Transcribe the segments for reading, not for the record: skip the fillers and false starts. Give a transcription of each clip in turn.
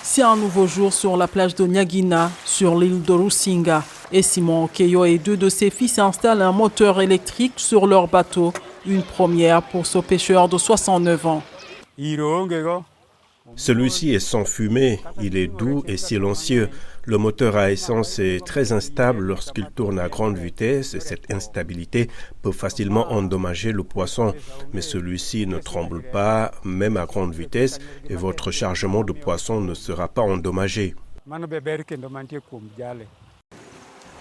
C'est un nouveau jour sur la plage de Nyagina, sur l'île de Rusinga. Et Simon Okeyo et deux de ses fils installent un moteur électrique sur leur bateau. Une première pour ce pêcheur de 69 ans. Celui-ci est sans fumée, il est doux et silencieux. Le moteur à essence est très instable lorsqu'il tourne à grande vitesse et cette instabilité peut facilement endommager le poisson. Mais celui-ci ne tremble pas, même à grande vitesse, et votre chargement de poisson ne sera pas endommagé.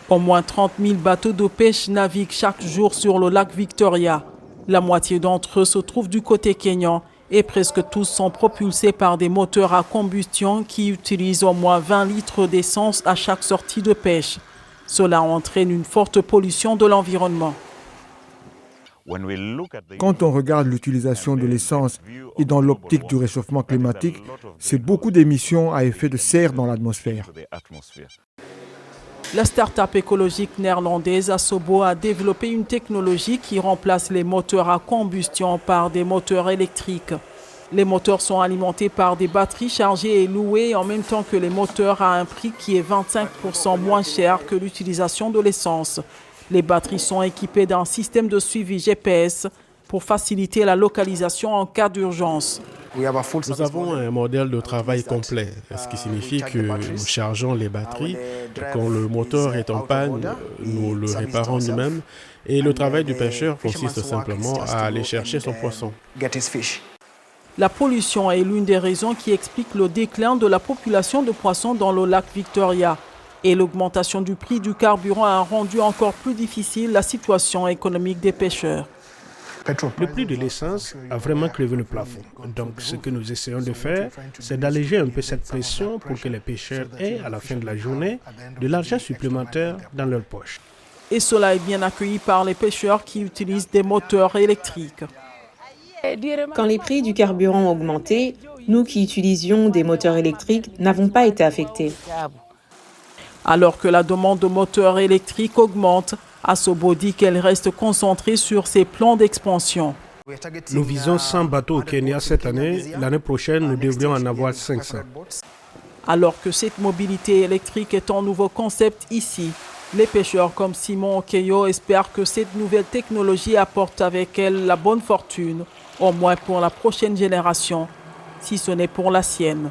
Au moins 30 000 bateaux de pêche naviguent chaque jour sur le lac Victoria. La moitié d'entre eux se trouvent du côté kényan et presque tous sont propulsés par des moteurs à combustion qui utilisent au moins 20 litres d'essence à chaque sortie de pêche. Cela entraîne une forte pollution de l'environnement. Quand on regarde l'utilisation de l'essence et dans l'optique du réchauffement climatique, c'est beaucoup d'émissions à effet de serre dans l'atmosphère. La start-up écologique néerlandaise Asobo a développé une technologie qui remplace les moteurs à combustion par des moteurs électriques. Les moteurs sont alimentés par des batteries chargées et louées en même temps que les moteurs à un prix qui est 25% moins cher que l'utilisation de l'essence. Les batteries sont équipées d'un système de suivi GPS pour faciliter la localisation en cas d'urgence. Nous avons un modèle de travail complet, ce qui signifie que nous chargeons les batteries. Quand le moteur est en panne, nous le réparons nous-mêmes. Et le travail du pêcheur consiste simplement à aller chercher son poisson. La pollution est l'une des raisons qui explique le déclin de la population de poissons dans le lac Victoria. Et l'augmentation du prix du carburant a rendu encore plus difficile la situation économique des pêcheurs. Le prix de l'essence a vraiment crevé le plafond. Donc, ce que nous essayons de faire, c'est d'alléger un peu cette pression pour que les pêcheurs aient, à la fin de la journée, de l'argent supplémentaire dans leur poche. Et cela est bien accueilli par les pêcheurs qui utilisent des moteurs électriques. Quand les prix du carburant ont augmenté, nous qui utilisions des moteurs électriques n'avons pas été affectés. Alors que la demande de moteurs électriques augmente, Asobo dit qu'elle reste concentrée sur ses plans d'expansion. Nous visons 100 bateaux au Kenya cette année. L'année prochaine, nous devrions en avoir 500. Alors que cette mobilité électrique est un nouveau concept ici, les pêcheurs comme Simon Okeyo espèrent que cette nouvelle technologie apporte avec elle la bonne fortune, au moins pour la prochaine génération, si ce n'est pour la sienne.